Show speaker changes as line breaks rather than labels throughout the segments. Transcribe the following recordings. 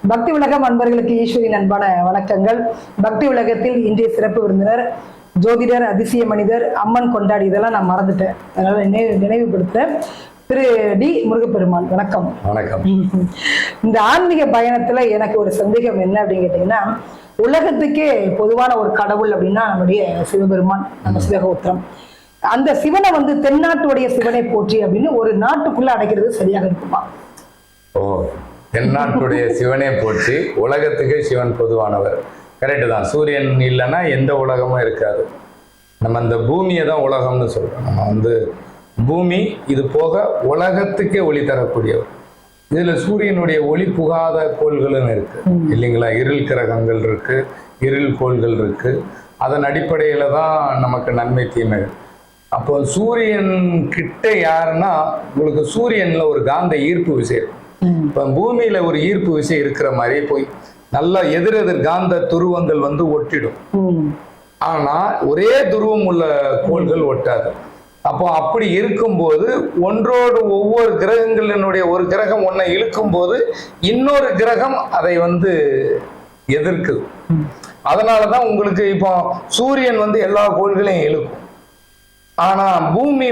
பக்தி உலகம் அன்பர்களுக்கு ஈஸ்வரின் அன்பான வணக்கங்கள். பக்தி உலகத்தில் இன்றைய சிறப்பு விருந்தினர் ஜோதிடர், அதிசய மனிதர், அம்மன் கொண்டாடி, இதெல்லாம் நான் மறந்துட்டேன், அதனால நினைவுபடுத்த திரு டி முருகப்பெருமான். வணக்கம்.
வணக்கம்.
இந்த ஆன்மீக பயணத்துல எனக்கு ஒரு சந்தேகம் என்ன அப்படின்னு கேட்டீங்கன்னா, உலகத்துக்கே பொதுவான ஒரு கடவுள் அப்படின்னா நம்முடைய சிவபெருமான், நம்ம சிவகோத்திரம். அந்த சிவனை தென்னாட்டுடைய சிவனை போற்றி அப்படின்னு ஒரு நாட்டுக்குள்ள அடைக்கிறது சரியாக இருக்குமா?
ஓ, தென்னாட்டுடைய சிவனை போற்றி, உலகத்துக்கே சிவன் பொதுவானவர். கரெக்டு தான். சூரியன் இல்லைன்னா எந்த உலகமும் இருக்காது. நம்ம அந்த பூமியை தான் உலகம்னு சொல்றோம். நம்ம பூமி இது போக உலகத்துக்கே ஒளி தரக்கூடியவர். இதுல சூரியனுடைய ஒளி புகாத கோள்களும் இருக்கு இல்லைங்களா? இருள் கிரகங்கள் இருக்கு, இருள் கோள்கள் இருக்கு. அதன் அடிப்படையில தான் நமக்கு நன்மை தீமைகள். அப்போ சூரியன் கிட்ட யாருன்னா, உங்களுக்கு சூரியன்ல ஒரு காந்த ஈர்ப்பு விசையம், இப்ப பூமியில ஒரு ஈர்ப்பு விசை இருக்கிற மாதிரி போய் நல்லா எதிரெதிர் காந்த துருவங்கள் ஒட்டிடும். ஆனா ஒரே துருவம் உள்ள கோள்கள் ஒட்டாது. அப்போ அப்படி இருக்கும்போது ஒன்றோடு ஒவ்வொரு கிரகங்களினுடைய ஒரு கிரகம் ஒன்றை இழுக்கும் போது இன்னொரு கிரகம் அதை எதிர்க்குது. அதனாலதான் உங்களுக்கு இப்போ சூரியன் எல்லா கோள்களையும் இழுக்கும். ஆனா பூமி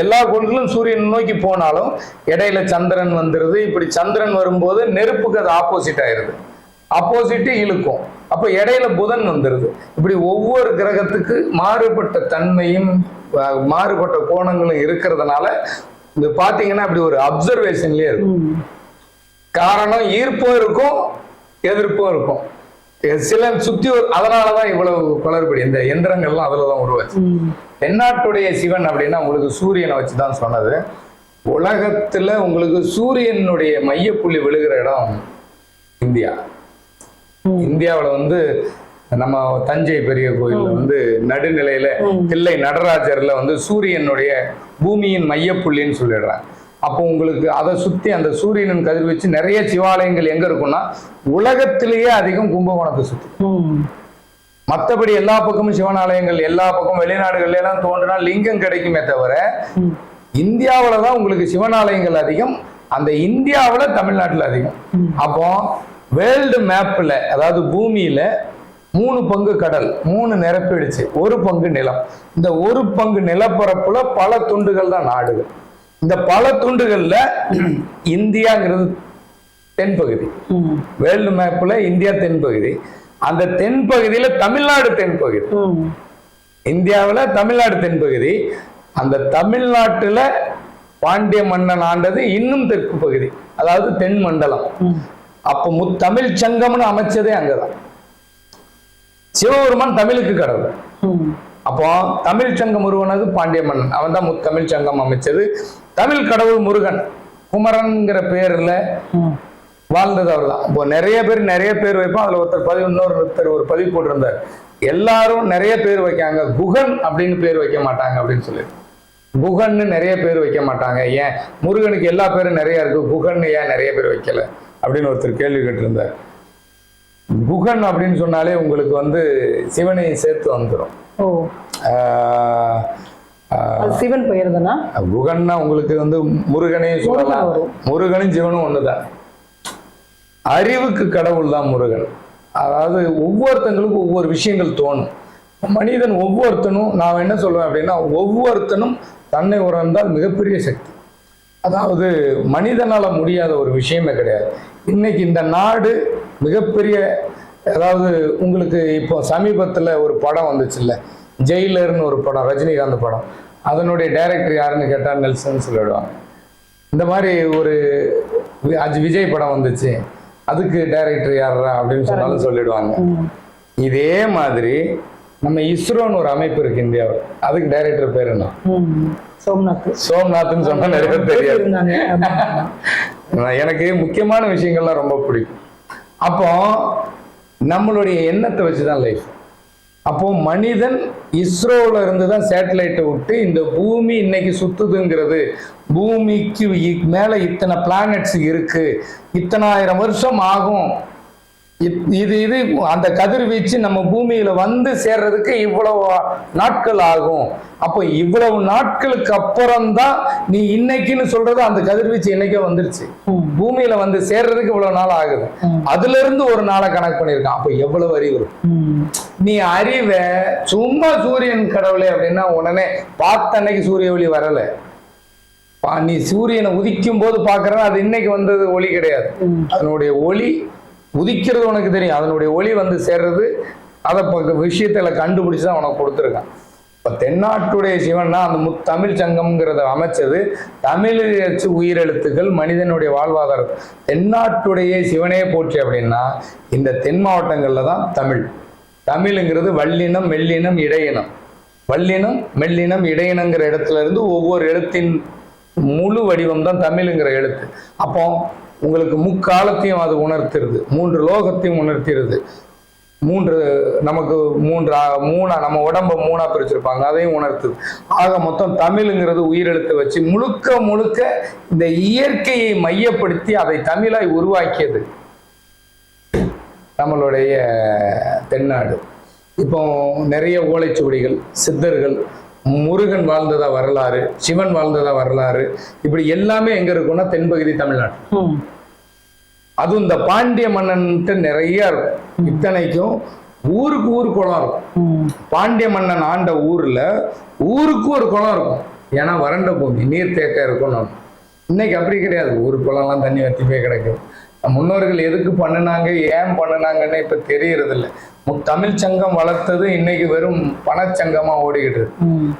எல்லா கோள்களும் சூரியன் நோக்கி போனாலும் இடையில சந்திரன் வந்துருது. இப்படி சந்திரன் வரும்போது நெருப்புக்கு அது ஆப்போசிட் ஆயிருது, ஆப்போசிட்டு இழுக்கும். அப்ப இடையில புதன் வந்துருது. இப்படி ஒவ்வொரு கிரகத்துக்கு மாறுபட்ட தன்மையும் மாறுபட்ட கோணங்களும் இருக்கிறதுனால இது பாத்தீங்கன்னா அப்படி ஒரு அப்சர்வேஷன்லயே இருக்கும். காரணம் ஈர்ப்பும் இருக்கும், எதிர்ப்பும் இருக்கும். சில சுத்தி, அதனாலதான் இவ்வளவு குளறுபடி. இந்த எந்திரங்கள்லாம் அதுலதான் உருவாச்சு. தென்னாட்டுடைய சிவன் அப்படின்னா உங்களுக்கு சூரியனை வச்சுதான் சொன்னது. உலகத்துல உங்களுக்கு சூரியனுடைய மையப்புள்ளி விழுகிற இடம் இந்தியா. இந்தியாவில் நம்ம தஞ்சை பெரிய கோயில்ல நடுநிலையில தில்லை நடராஜர்ல சூரியனுடைய பூமியின் மையப்புள்ளின்னு சொல்லிடுறாங்க. அப்போ உங்களுக்கு அதை சுத்தி அந்த சூரியனின் கதிர்வீச்சு நிறைய சிவாலயங்கள் எங்க இருக்கும்னா உலகத்திலேயே அதிகம் கும்பகோணத்தை சுத்தி. மற்றபடி எல்லா பக்கமும் சிவனாலயங்கள், எல்லா பக்கமும் வெளிநாடுகள்ல எல்லாம் தோன்றினா லிங்கம் கிடைக்குமே தவிர இந்தியாவில தான் உங்களுக்கு சிவனாலயங்கள் அதிகம். அந்த இந்தியாவில தமிழ்நாட்டுல அதிகம். அப்போ வேர்ல்டு மேப்ல, அதாவது பூமியில 3 பங்கு கடல், 3 நிரப்பிடுச்சு, 1 பங்கு நிலம். இந்த 1 பங்கு நிலப்பரப்புல பல துண்டுகள் தான் நாடுகள். இந்த பல துண்டுகள்ல இந்தியாங்கிறது தென்பகுதி. வேர்ல்டு மேப்ல இந்தியா தென்பகுதி. அந்த தென்பகுதியில தமிழ்நாடு தென்பகுதி. இந்தியாவில் தமிழ்நாடு தென்பகுதி. அந்த தமிழ்நாட்டுல பாண்டிய மன்னன் ஆண்டது இன்னும் தெற்கு பகுதி, அதாவது தென் மண்டலம். அப்ப முத்தமிழ் சங்கம்னு அமைச்சதே அங்கதான். சிவபெருமான் தமிழுக்கு கடவுள். அப்போ தமிழ் சங்கம் உருவானது பாண்டிய மன்னன், அவன் தான் முத்தமிழ் சங்கம் அமைச்சது. தமிழ் கடவுள் முருகன், குமரன்கிற பேர்ல வாழ்ந்தது அவர் தான். இப்போ நிறைய பேர் வைப்போம். அதுல இன்னொருத்தர் ஒரு பதிவு போட்டிருந்தார், எல்லாரும் நிறைய பேர் வைக்காங்க, குகன் அப்படின்னு பேர் வைக்க மாட்டாங்க அப்படின்னு சொல்லி. குகன்னு நிறைய பேர் வைக்க மாட்டாங்க, ஏன் முருகனுக்கு எல்லா பேரும் நிறைய இருக்கு, குகன் ஏன் நிறைய பேர் வைக்கல அப்படின்னு ஒருத்தர் கேள்வி கேட்டிருந்தார். குகன் அப்படின்னு சொன்னாலே உங்களுக்கு சிவனையும் சேர்த்து வந்துடும்.
சிவன் பெயர் தானா
குகன்னா? உங்களுக்கு முருகனையும் சொல்லலாம், முருகனும் சிவனும் ஒண்ணுதான். அறிவுக்கு கடவுள் தான் முருகன். அதாவது ஒவ்வொருத்தங்களுக்கும் ஒவ்வொரு விஷயங்கள் தோணும். மனிதன் ஒவ்வொருத்தனும், நான் என்ன சொல்லுவேன் அப்படின்னா, ஒவ்வொருத்தனும் தன்னை உணர்ந்தால் மிகப்பெரிய சக்தி. அதாவது மனிதனால முடியாத ஒரு விஷயமே கிடையாது. இன்னைக்கு இந்த நாடு மிகப்பெரிய, அதாவது உங்களுக்கு இப்போ சமீபத்தில் ஒரு படம் வந்துச்சுல்ல, ஜெயிலர்னு ஒரு படம், ரஜினிகாந்த் படம். அதனுடைய டைரக்டர் யாருன்னு கேட்டால் நெல்சன் சொல்லிடுவாங்க. இந்த மாதிரி ஒரு விஜய் படம் வந்துச்சு, அதுக்கு டைரக்டர் யாரா அப்படின்னு சொன்னாலும் சொல்லிடுவாங்க. இதே மாதிரி நம்ம இஸ்ரோன்னு ஒரு அமைப்பு இருக்கு இந்தியாவில், அதுக்கு டைரக்டர் பேர் என்ன? சோம்நாத்னு சொன்னா நிறைய தெரியாது. எனக்கு முக்கியமான விஷயங்கள்லாம் ரொம்ப பிடிக்கும். அப்போ நம்மளுடைய எண்ணத்தை வச்சுதான் லைஃப். அப்போ மனிதன் இஸ்ரோல இருந்து தான் சேட்டலைட்டை விட்டு இந்த பூமி இன்னைக்கு சுத்துதுங்கிறது, பூமிக்கு மேல இத்தனை பிளானட்ஸ் இருக்கு, இத்தனாயிரம் வருஷம் ஆகும் இது இது அந்த கதிர்வீச்சு நம்ம பூமியில வந்து சேர்றதுக்கு இவ்வளவு நாட்கள் ஆகும். அப்போ இவ்வளவு நாட்களுக்கு அப்புறம்தான் நீ இன்னைக்குன்னு சொல்றது அந்த கதிர்வீச்சு இன்னைக்கே வந்துருச்சு. பூமியில வந்து சேர்றதுக்கு இவ்வளவு நாள் ஆகுது. அதுல இருந்து ஒரு நாளை கணக்கு பண்ணிருக்கான். அப்ப எவ்வளவு அறிவு. நீ அறிவை சும்மா சூரியன் கடவுளே அப்படின்னா உடனே பார்த்த அன்னைக்கு சூரிய ஒளி வரல. நீ சூரியனை உதிக்கும் போது பாக்குறேன்னா அது இன்னைக்கு வந்தது ஒளி கிடையாது. அதனுடைய ஒளி உதிக்கிறது உனக்கு தெரியும். அதனுடைய ஒளி வந்து சேர்றது அதை விஷயத்துல கண்டுபிடிச்சுதான் உனக்கு கொடுத்துருக்கான். இப்ப தென்னாட்டுடைய சிவன்னா அந்த முத்தமிழ் சங்கம்ங்கிறத அமைச்சது தமிழ் உயிரெழுத்துக்கள் மனிதனுடைய வாழ்வாதாரம். தென்னாட்டுடைய சிவனே போற்றி அப்படின்னா இந்த தென் மாவட்டங்கள்ல தான் தமிழ். தமிழுங்கிறது வல்லினம் மெல்லினம் இடையினம். வல்லினம் மெல்லினம் இடையினங்கிற இடத்துல இருந்து ஒவ்வொரு எழுத்தின் முழு வடிவம் தான் தமிழுங்கிற எழுத்து. அப்போ உங்களுக்கு முக்காலத்தையும் அது உணர்த்திருது, 3 லோகத்தையும் உணர்த்திருது, நமக்கு நம்ம உடம்ப 3ஆ பிரிச்சிருப்பாங்க, அதையும் உணர்த்துது. ஆக மொத்தம் தமிழுங்கிறது உயிரெழுத்தை வச்சு முழுக்க இந்த இயற்கையை மையப்படுத்தி அதை தமிழாய் உருவாக்கியது நம்மளுடைய தென்னாடு. இப்போ நிறைய ஓலைச்சுவடிகள், சித்தர்கள், முருகன் வாழ்ந்ததா வரலாறு, சிவன் வாழ்ந்ததா வரலாறு, இப்படி எல்லாமே எங்க இருக்கும்னா தென்பகுதி தமிழ்நாடு. அதுவும் இந்த பாண்டிய மன்னன்ட்டு நிறைய இருக்கும். இத்தனைக்கும் ஊருக்கு ஊர் குளம் இருக்கும். பாண்டிய மன்னன் ஆண்ட ஊர்ல ஊருக்கு ஒரு குளம் இருக்கும். ஏன்னா வறண்ட பூமி, நீர் தேக்கம் இருக்கும். இன்னைக்கு அப்படி கிடையாது. ஊரு குளம்லாம் தண்ணி வத்தி போய் கிடைக்கும். முன்னோர்கள் எதுக்கு பண்ணினாங்க, ஏன் பண்ணினாங்கன்னு இப்ப தெரியறது இல்லை. தமிழ் சங்கம் வளர்த்தது இன்னைக்கு வெறும் பணச்சங்கமா ஓடிக்கிட்டு.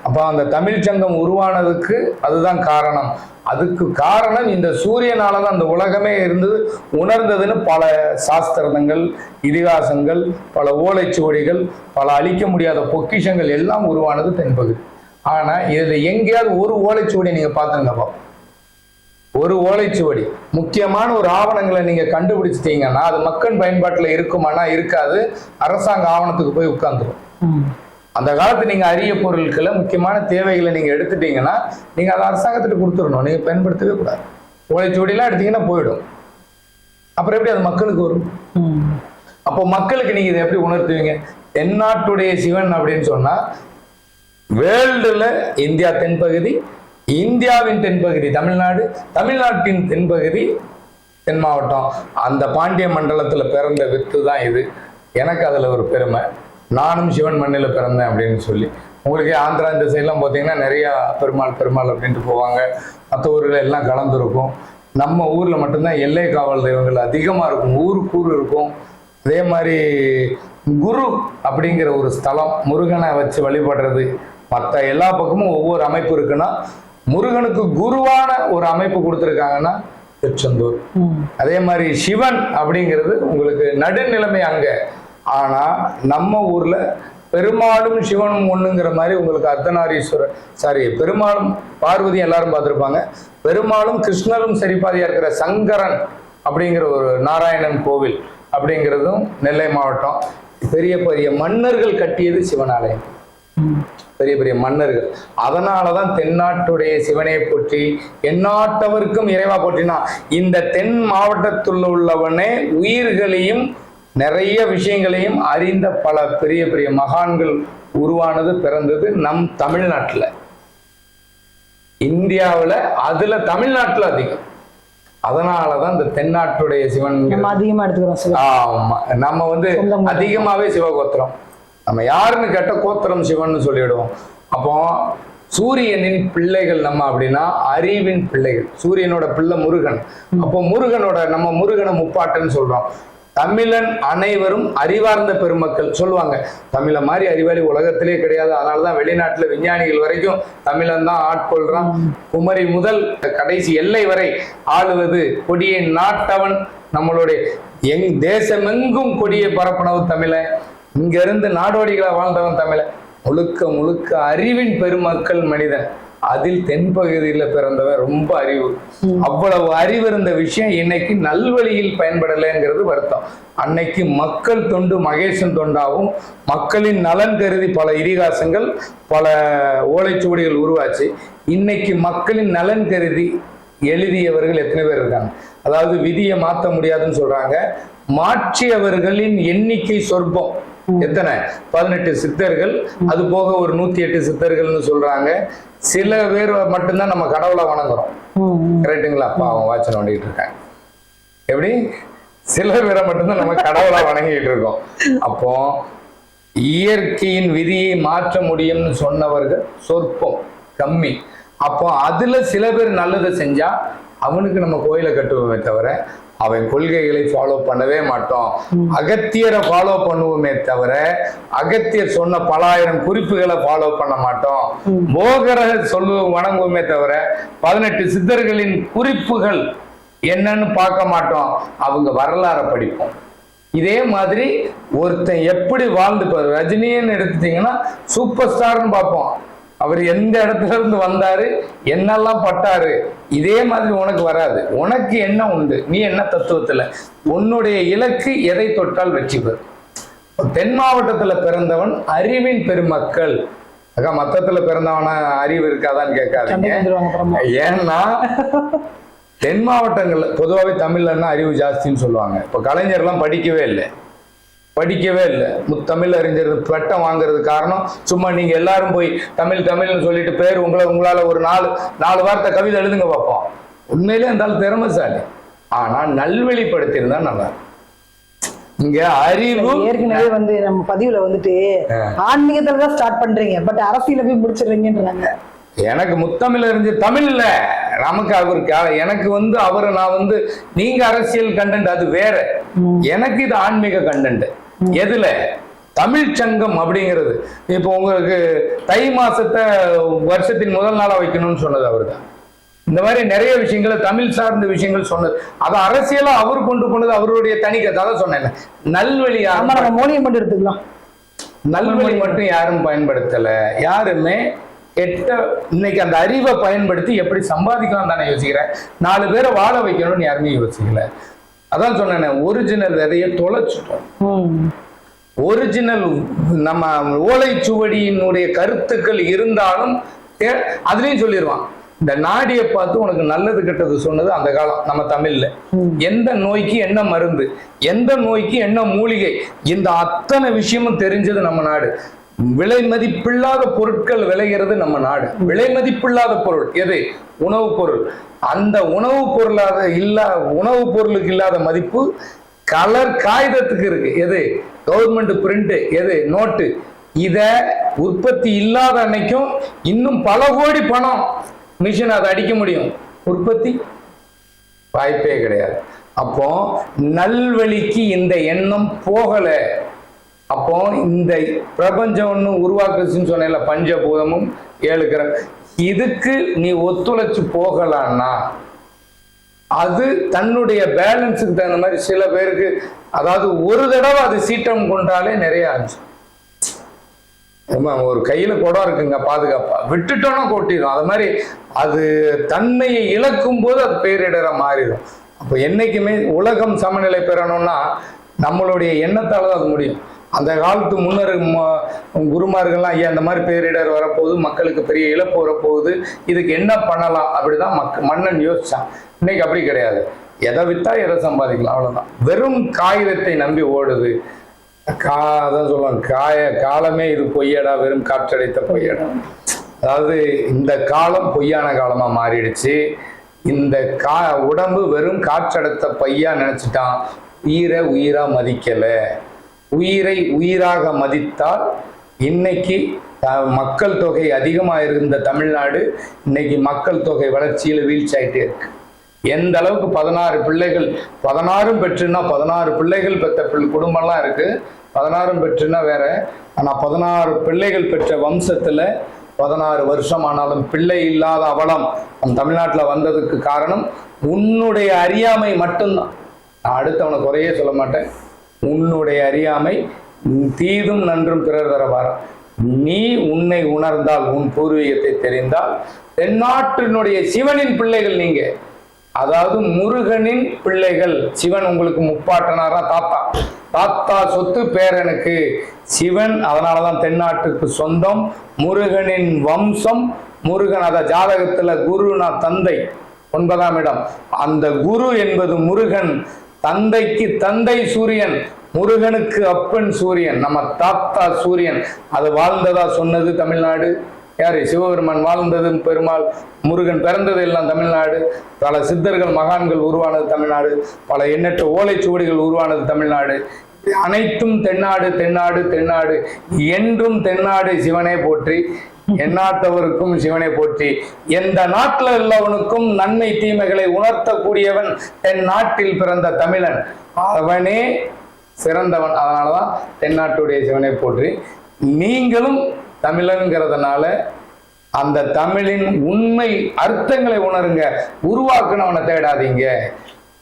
அப்ப அந்த தமிழ் சங்கம் உருவானதுக்கு அதுதான் காரணம். அதுக்கு காரணம் இந்த சூரியனாலதான் அந்த உலகமே இருந்தது உணர்ந்ததுன்னு பல சாஸ்திரங்கள், இதிகாசங்கள், பல ஓலைச்சுவடிகள், பல அழிக்க முடியாத பொக்கிஷங்கள் எல்லாம் உருவானது தென்பகுதி. ஆனா இதுல எங்கேயாவது ஒரு ஓலைச்சுவடி நீங்க பாத்துங்கப்பா, ஒரு ஓலைச்சுவடி முக்கியமான ஒரு ஆவணங்களை நீங்க கண்டுபிடிச்சிட்டீங்கன்னா அது மக்கள் பயன்பாட்டுல இருக்குமானா இருக்காது. அரசாங்க ஆவணத்துக்கு போய் உட்கார்ந்துரும். அந்த காலத்து நீங்க அரிய பொருட்களை, முக்கியமான தேவைகளை நீங்க எடுத்துட்டீங்கன்னா நீங்க அதை அரசாங்கத்துக்கு கொடுத்துடணும். நீங்க பயன்படுத்தவே கூடாது. ஓலைச்சுவடியெல்லாம் எடுத்தீங்கன்னா போயிடும். அப்புறம் எப்படி அது மக்களுக்கு வரும்? அப்போ மக்களுக்கு நீங்க இதை எப்படி உணர்த்துவீங்க? தென்னாட்டுடைய சிவன் அப்படின்னு சொன்னா வேர்ல்டுல இந்தியா தென்பகுதி, இந்தியாவின் தென்பகுதி தமிழ்நாடு, தமிழ்நாட்டின் தென்பகுதி தென் மாவட்டம். அந்த பாண்டிய மண்டலத்துல பிறந்த வித்து தான் இது. எனக்கு அதுல ஒரு பெருமை. நானும் சிவன் மண்ணில் பிறந்தேன் அப்படின்னு சொல்லி. உங்களுக்கு ஆந்திரா இந்த சைட்லாம் பார்த்தீங்கன்னா நிறைய பெருமாள் அப்படின்ட்டு போவாங்க. மற்ற ஊரில் எல்லாம் கலந்துருக்கும். நம்ம ஊர்ல மட்டும்தான் எல்லை காவல் தெய்வங்கள் அதிகமா இருக்கும். ஊருக்கு ஊர் இருக்கும். அதே மாதிரி குரு அப்படிங்கிற ஒரு ஸ்தலம், முருகனை வச்சு வழிபடுறது. மற்ற எல்லா பக்கமும் ஒவ்வொரு அமைப்பு இருக்குன்னா முருகனுக்கு குருவான ஒரு அமைப்பு கொடுத்துருக்காங்கன்னா திருச்செந்தூர். அதே மாதிரி சிவன் அப்படிங்கிறது உங்களுக்கு நடுநிலைமை அங்க. ஆனா நம்ம ஊர்ல பெருமாளும் சிவனும் ஒண்ணுங்கிற மாதிரி உங்களுக்கு அர்த்தநாரீஸ்வரர் பெருமாளும் பார்வதியும் எல்லாரும் பார்த்திருப்பாங்க. பெருமாளும் கிருஷ்ணரும் சரிபாதியா இருக்கிற சங்கரன் அப்படிங்கிற ஒரு நாராயணன் கோவில் அப்படிங்கிறதும் நெல்லை மாவட்டம். பெரிய பெரிய மன்னர்கள் கட்டியது சிவனாலயம். பெரிய பெரிய மன்னர்கள். அதனாலதான் தென்னாட்டுடைய சிவனை போற்றி எந்நாட்டவருக்கும் இறைவா போற்றினா இந்த தென் மாவட்டத்தில் உள்ளவனே உயிர்களையும் நிறைய விஷயங்களையும் அறிந்த பல பெரிய பெரிய மகான்கள் உருவானது, பிறந்தது நம் தமிழ்நாட்டுல. இந்தியாவுல அதுல தமிழ்நாட்டுல அதிகம். அதனாலதான் இந்த தென்னாட்டுடைய சிவன்
அதிகமா எடுத்துக்கிறோம்.
ஆமா, நம்ம வந்து அதிகமாவே சிவகோத்திரம். நம்ம யாருன்னு கேட்ட கோத்திரம் சிவன் சொல்லிடுவோம். அப்போ சூரியனின் பிள்ளைகள் நம்ம அப்படின்னா அறிவின் பிள்ளைகள். சூரியனோட பிள்ளை முருகன். அப்போ நம்ம முருகனை முப்பாட்டன்னு சொல்றோம். தமிழன் அனைவரும் அறிவார்ந்த பெருமக்கள் சொல்லுவாங்க. தமிழை மாதிரி அறிவாளி உலகத்திலே கிடையாது. அதனாலதான் வெளிநாட்டுல விஞ்ஞானிகள் வரைக்கும் தமிழன் தான் ஆட்கொள்றான். குமரி முதல் கடைசி எல்லை வரை ஆளுவது கொடியை நாட்டவன் நம்மளுடைய தேசமெங்கும் கொடியை பரப்பனவு தமிழன். இங்க இருந்து நாடோடிகளா வாழ்ந்தவன் தமிழன். முழுக்க அறிவின் பெருமக்கள் மனிதன். அதில் தென்பகுதியில பிறந்தவன் ரொம்ப அறிவு. அவ்வளவு அறிவு இருந்த விஷயம் இன்னைக்கு நல்வழியில் பயன்படலைங்கிறது வருத்தம். அன்னைக்கு மக்கள் தொண்டு மகேசன் தொண்டாவும் மக்களின் நலன் கருதி பல இதிகாசங்கள், பல ஓலைச்சுவடிகள் உருவாச்சு. இன்னைக்கு மக்களின் நலன் கருதி எழுதியவர்கள் எத்தனை பேர் இருக்காங்க? அதாவது விதியை மாற்ற முடியாதுன்னு சொல்றாங்க. மாற்றியவர்களின் எண்ணிக்கை சொற்பம். எத்தனை? 18 சித்தர்கள், அது போக ஒரு 108 சித்தர்கள்னு சொல்றாங்க. சில பேர் மட்டும்தான் நம்ம கடவுளை வணங்குறோம். கரெக்டுங்களா? அப்பா அவன் வாட்சன் வண்டிட்டு இருக்காங்க. எப்படி? சில பேரை மட்டும்தான் நம்ம கடவுளை வணங்கிட்டு இருக்கோம். அப்போ இயற்கையின் விதியை மாற்ற முடியும்னு சொன்னவர்கள் சொற்பம், கம்மி. அப்போ அதுல சில பேர் நல்லதை செஞ்சா அவனுக்கு நம்ம கோயிலை கட்டுவோமே தவிர அவன் கொள்கைகளை ஃபாலோ பண்ணவே மாட்டோம். அகத்தியரை ஃபாலோ பண்ணுவோமே தவிர அகத்தியர் சொன்ன பல ஆயிரம் குறிப்புகளை ஃபாலோ பண்ண மாட்டோம். போகரை வணங்குவோமே தவிர 18 சித்தர்களின் குறிப்புகள் என்னன்னு பார்க்க மாட்டோம். அவங்க வரலாறை படிப்போம். இதே மாதிரி ஒருத்தன் எப்படி வாழ்ந்துப்பாரு. ரஜினின்னு எடுத்துட்டீங்கன்னா சூப்பர் ஸ்டார்னு பார்ப்போம். அவர் எந்த இடத்துல இருந்து வந்தாரு, என்னெல்லாம் பட்டாரு. இதே மாதிரி உனக்கு வராது. உனக்கு என்ன உண்டு, நீ என்ன தத்துவத்துல, உன்னுடைய இலக்கு எதை தொட்டால் வெற்றி பெறும். தென் மாவட்டத்துல பிறந்தவன் அறிவின் பெருமக்கள். அக்கா, மொத்தத்துல பிறந்தவன அறிவு இருக்காதான்னு கேட்காதீங்க. ஏன்னா தென் மாவட்டங்கள்ல பொதுவாகவே தமிழ்லன்னா அறிவு ஜாஸ்தின்னு சொல்லுவாங்க. இப்போ கலைஞர்லாம் படிக்கவே இல்லை. முத்தமிழ் அறிஞர் பட்டம் வாங்குறது காரணம் சும்மா நீங்க எல்லாரும் போய் தமிழ்னு சொல்லிட்டு பேர் உங்களால ஒரு 4 வார்த்தை கவிதை எழுதுங்க பார்ப்போம். உண்மையிலே இருந்தாலும் திறமைசாலி. ஆனா நல்வழிப்படுத்தியிருந்தா நல்லா. இங்க அறிவு
ஏற்கனவே நம்ம பதிவுல ஆன்மீகத்துலதான் ஸ்டார்ட் பண்றீங்க, பட் அரசியல போய் முடிச்சிடுறீங்கன்றாங்க.
எனக்கு முத்தமிழ் அறிஞர் தமிழ்ல நமக்கு அவருக்கு எனக்கு அவரை நான் நீங்க அரசியல் கண்டென்ட் அது வேற, எனக்கு இது ஆன்மீக கண்டென்ட். எதுல? தமிழ் சங்கம் அப்படிங்கிறது. இப்போ உங்களுக்கு தை மாசத்தை வருஷத்தின் முதல் நாளா வைக்கணும்னு சொன்னது அவர் தான். இந்த மாதிரி நிறைய விஷயங்களை தமிழ் சார்ந்த விஷயங்கள் சொன்னது. அது அரசியலா அவர் கொண்டு போனது அவருடைய தனிக்கத்தை. அதான் சொன்னேன், நல்வழி
மொழியை மட்டும் எடுத்துக்கலாம்.
நல்வழி மட்டும் யாரும் பயன்படுத்தல. யாருமே கெட்ட இன்னைக்கு அந்த அறிவை பயன்படுத்தி எப்படி சம்பாதிக்கலாம் தானே யோசிக்கிறேன். 4 பேரை வாழ வைக்கணும்னு யாருமே யோசிக்கல. அதான் சொன்னேன், ஒரிஜினல் விதையை தொலைச்சிட்டோம். ஒரிஜினல் நம்ம ஓலைச்சுவடியினுடைய கருத்துக்கள் இருந்தாலும் அதுலயும் சொல்லிடுவான். இந்த நாடியை பார்த்து உனக்கு நல்லது கெட்டது சொன்னது அந்த காலம் நம்ம தமிழ்ல. எந்த நோய்க்கு என்ன மருந்து, எந்த நோய்க்கு என்ன மூலிகை, இந்த அத்தனை விஷயமும் தெரிஞ்சது நம்ம நாடு. விலை மதிப்பில்லாத பொருட்கள் விளைகிறது நம்ம நாடு. விலை மதிப்பில்லாத பொருள் எது? உணவுப் பொருள். அந்த உணவுப் பொருளுக்கு இல்லாத மதிப்பு கலர் காகிதத்துக்கு இருக்கு. எது? Government print. எது? நோட்டு. இத உற்பத்தி இல்லாத அன்னைக்கும் இன்னும் பல கோடி பணம் மிஷின் அதை அடிக்க முடியும். உற்பத்தி வாய்ப்பே கிடையாது. அப்போ நல்வழிக்கு இந்த எண்ணம் போகல. அப்போ இந்த பிரபஞ்சம் ஒன்று உருவாக்குச்சுன்னு சொன்ன பஞ்சபூதமும் 7 கிரகம், இதுக்கு நீ ஒத்துழைச்சு போகலான்னா அது தன்னுடைய பேலன்ஸுக்கு தகுந்த மாதிரி சில பேருக்கு, அதாவது ஒரு தடவை அது சீற்றம் கொண்டாலே நிறைய ஆச்சு. ஒரு கையில குடம் இருக்குங்க, பாதுகாப்பா விட்டுட்டோம்னா கொட்டிடும். அது மாதிரி அது தன்மையை இழக்கும் போது அது பேரிடரா மாறிடும். அப்போ என்னைக்குமே உலகம் சமநிலை பெறணும்னா நம்மளுடைய எண்ணத்தால தான் அது முடியும். அந்த காலத்து முன்னர் குருமார்கள்லாம் ஐயா இந்த மாதிரி பேரிடர் வரப்போகுது, மக்களுக்கு பெரிய இழப்பு வரப்போகுது, இதுக்கு என்ன பண்ணலாம் அப்படிதான் மன்னன் யோசிச்சான். இன்னைக்கு அப்படி கிடையாது. எதை வித்தா எதை சம்பாதிக்கலாம், அவ்வளவுதான். வெறும் காகிதத்தை நம்பி ஓடுது. அதான் சொல்லுவாங்க, காலமே இது பொய்யடா, வெறும் காற்றடைத்த பொய்யடா. அதாவது இந்த காலம் பொய்யான காலமா மாறிடுச்சு. இந்த உடம்பு வெறும் காற்றடைத்த பையா நினைச்சிட்டான். உயிரை உயிரா மதிக்கல. உயிரை உயிராக மதித்தால் இன்னைக்கு மக்கள் தொகை அதிகமாக இருந்த தமிழ்நாடு இன்னைக்கு மக்கள் தொகை வளர்ச்சியில் வீழ்ச்சி ஆயிட்டே இருக்கு. எந்த அளவுக்கு 16 பிள்ளைகள், 16 பெற்றுனா 16 பிள்ளைகள் பெற்ற குடும்பம்லாம் இருக்கு. 16 பெற்றுனா வேற. ஆனா 16 பிள்ளைகள் பெற்ற வம்சத்துல 16 வருஷம் ஆனாலும் பிள்ளை இல்லாத அவலம் நம் தமிழ்நாட்டில் வந்ததுக்கு காரணம் உன்னுடைய அறியாமை மட்டும்தான். நான் அடுத்தவனை குறையே சொல்ல மாட்டேன். உன்னுடைய அறியாமை. தீதும் நன்றும் பிறர் தரவார. நீ உன்னை உணர்ந்தால், உன் பூர்வீகத்தை தெரிந்தால், தென்னாட்டினுடைய சிவனின் பிள்ளைகள் நீங்க. அதாவது முருகனின் பிள்ளைகள். சிவன் உங்களுக்கு முப்பாட்டனாரா, தாத்தா சொத்து பேரனுக்கு சிவன். அதனாலதான் தென்னாட்டுக்கு சொந்தம். முருகனின் வம்சம். முருகன் அத ஜாதகத்துல குருனா தந்தை. 9ஆம் இடம். அந்த குரு என்பது முருகன், தந்தைக்கு தந்தை சூரியன், முருகனுக்கு அப்பன் சூரியன், நம்ம தாத்தா சூரியன். அது வாழ்ந்ததா சொன்னது தமிழ்நாடு. யாரு? சிவபெருமான் வாழ்ந்தது பெருமாள், முருகன் பிறந்தது எல்லாம் தமிழ்நாடு. பல சித்தர்கள் மகான்கள் உருவானது தமிழ்நாடு, பல எண்ணற்ற ஓலைச்சுவடிகள் உருவானது தமிழ்நாடு. அனைத்தும் தென்னாடு தென்னாடு தென்னாடு, என்றும் தென்னாடு சிவனே போற்றி, எந்நாட்டவருக்கும் சிவனை போற்றி. எந்த நாட்டில் உள்ளவனுக்கும் நன்மை தீமைகளை உணர்த்தக்கூடியவன் தென் நாட்டில் பிறந்த தமிழன், அவனே சிறந்தவன். அதனாலதான் தென்னாட்டுடைய சிவனை போற்றி. நீங்களும் தமிழன்கிறதுனால அந்த தமிழின் உண்மை அர்த்தங்களை உணருங்க, உருவாக்குனவனை தேடாதீங்க.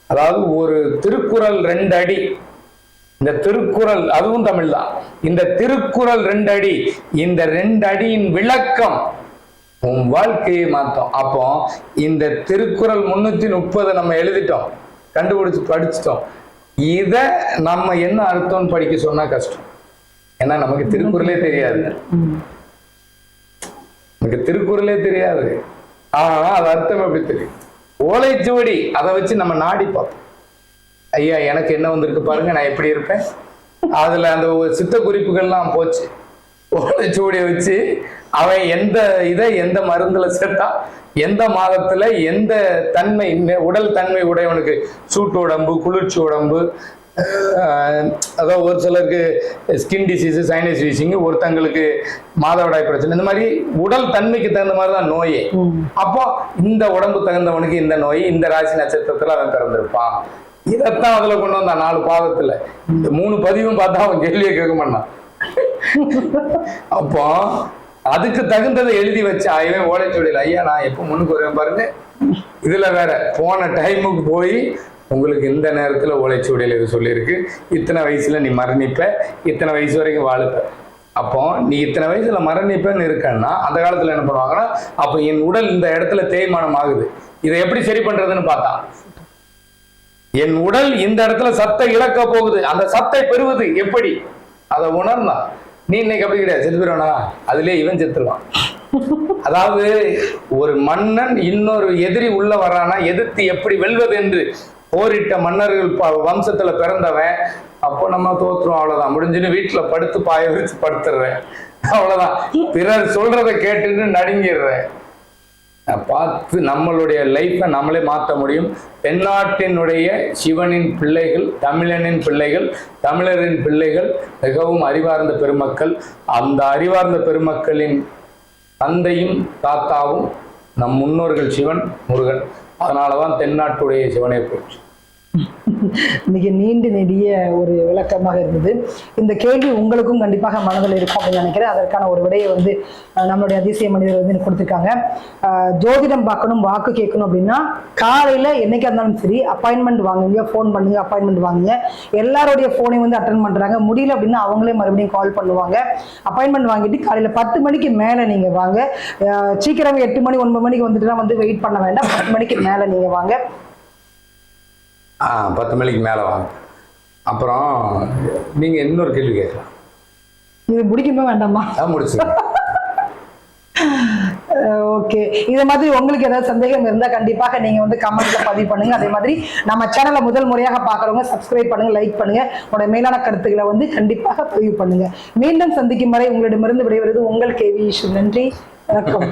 அதாவது ஒரு திருக்குறள் 2 அடி, இந்த திருக்குறள் அதுவும் தமிழ் தான். இந்த திருக்குறள் 2 அடி, இந்த 2 அடியின் விளக்கம் உன் வாழ்க்கையை மாத்தோம். அப்போ இந்த திருக்குறள் 330 நம்ம எழுதிட்டோம், கண்டுபிடிச்சு படிச்சுட்டோம். இத நம்ம என்ன அர்த்தம்னு படிக்க சொன்னா கஷ்டம். ஏன்னா நமக்கு திருக்குறளே தெரியாது, நமக்கு திருக்குறளே தெரியாது. ஆனா அது அர்த்தம் எப்படி தெரியும்? ஓலைச்சுவடி அதை வச்சு நம்ம நாடி பார்ப்போம். ஐயா எனக்கு என்ன வந்திருக்கு பாருங்க, நான் எப்படி இருப்பேன். அதுல அந்த சித்த குறிப்புகள்லாம் போச்சு. ஓலைச்சுவடியை வச்சு அவன் எந்த மருந்துல சேர்த்தா, எந்த மாதத்துல எந்த தன்மை, உடல் தன்மை உடையவனுக்கு சூட்டு உடம்பு, குளிர்ச்சி உடம்பு, அதாவது ஒரு சிலருக்கு ஸ்கின் டிசீஸ், சைனஸ் வீசிங், ஒருத்தங்களுக்கு மாதவிடாய் பிரச்சனை, இந்த மாதிரி உடல் தன்மைக்கு தகுந்த மாதிரி தான் நோயே. அப்போ இந்த உடம்பு தகுந்தவனுக்கு இந்த நோய், இந்த ராசி நட்சத்திரத்துல அவன் பிறந்திருப்பான். இதைத்தான் அதுல கொண்டு வந்தான் 4 பாதத்துல. இந்த 3 பதிவும் பார்த்தா அவன் கேள்வியை கேட்க மாட்டான். அப்போ அதுக்கு தகுந்ததை எழுதி வச்சு ஆயவே ஓலைச்சுவடியில், ஐயா நான் எப்போ முன்னுக்கு வருவேன் பாருங்க. இதுல வேற போன டைமுக்கு போய் உங்களுக்கு இந்த நேரத்துல ஓலைச்சுவடியில் இது சொல்லியிருக்கு, இத்தனை வயசுல நீ மரணிப்ப, இத்தனை வயசு வரைக்கும் வாழுப்ப. அப்போ நீ இத்தனை வயசுல மரணிப்பன்னு இருக்கன்னா அந்த காலத்துல என்ன பண்ணுவாங்கன்னா, அப்போ என் உடல் இந்த இடத்துல தேய்மானம் ஆகுது, இதை எப்படி சரி பண்றதுன்னு பார்த்தா, என் உடல் இந்த இடத்துல சத்தை இழக்க போகுது, அந்த சத்தை பெறுவது எப்படி, அதை உணர்ந்தான். நீ இன்னைக்கு அப்படி கிடையாது, செத்து போயிடுவானா, அதுலயே இவன் செத்துருவான். அதாவது ஒரு மன்னன் இன்னொரு எதிரி உள்ள வரானா எதிர்த்து எப்படி வெல்வது என்று போரிட்ட மன்னர்கள் வம்சத்துல பிறந்தவன். அப்போ நம்ம தோற்றுறோம், அவ்வளவுதான், முடிஞ்சுன்னு வீட்டுல படுத்து பாய விரிச்சு படுத்துடுறேன், அவ்வளவுதான். பிறர் சொல்றதை கேட்டுன்னு நடுங்கிடுறேன். பார்த்து நம்மளுடைய லைஃப்பை நம்மளே மாற்ற முடியும். தென்னாட்டினுடைய சிவனின் பிள்ளைகள், தமிழனின் பிள்ளைகள், தமிழரின் பிள்ளைகள் மிகவும் அறிவார்ந்த பெருமக்கள். அந்த அறிவார்ந்த பெருமக்களின் தந்தையும் தாத்தாவும் நம் முன்னோர்கள் சிவன், முருகன். அதனாலதான் தென்னாட்டுடைய சிவனை போச்சு.
மிக நீண்டு நெடிய ஒரு விளக்கமாக இருந்தது. இந்த கேள்வி உங்களுக்கும் கண்டிப்பாக மனதில் இருக்கும் அப்படின்னு நினைக்கிறேன். அதற்கான ஒரு விடையை நம்மளுடைய அதிசய மனிதர் எனக்கு கொடுத்துருக்காங்க. ஜோதிடம் பார்க்கணும், வாக்கு கேட்கணும் அப்படின்னா காலையில என்னைக்கா இருந்தாலும் சரி அப்பாயின்மெண்ட் வாங்குங்க, ஃபோன் பண்ணுங்க, அப்பாயின்மெண்ட் வாங்குங்க. எல்லாருடைய ஃபோனையும் அட்டன் பண்றாங்க. முடியல அப்படின்னா அவங்களே மறுபடியும் கால் பண்ணுவாங்க. அப்பாயின்மெண்ட் வாங்கிட்டு காலையில 10 மணிக்கு மேல நீங்க வாங்க. சீக்கிரம் 8 மணி 9 மணிக்கு வந்துட்டுலாம் வெயிட் பண்ண வேண்டாம். 10 மணிக்கு மேல நீங்க வாங்க.
10 மணிக்கு மேலே வாங்க. அப்புறம் நீங்கள் இன்னொரு கேள்வி கேட்கலாம்.
இது முடிக்கவே வேண்டாமா?
முடிச்சு.
ஓகே, இதை மாதிரி உங்களுக்கு ஏதாவது சந்தேகம் இருந்தால் கண்டிப்பாக நீங்கள் கமெண்ட்ல பதிவு பண்ணுங்க. அதே மாதிரி நம்ம சேனலை முதல் முறையாக பார்க்குறவங்க சப்ஸ்கிரைப் பண்ணுங்க, லைக் பண்ணுங்க, உங்களோட மேலான கருத்துக்களை கண்டிப்பாக பதிவு பண்ணுங்க. மீண்டும் சந்திக்கும் வரை உங்களிடமிருந்து விடைபெறுவது உங்கள் கேவி ஈஸ்வர். நன்றி, வணக்கம்.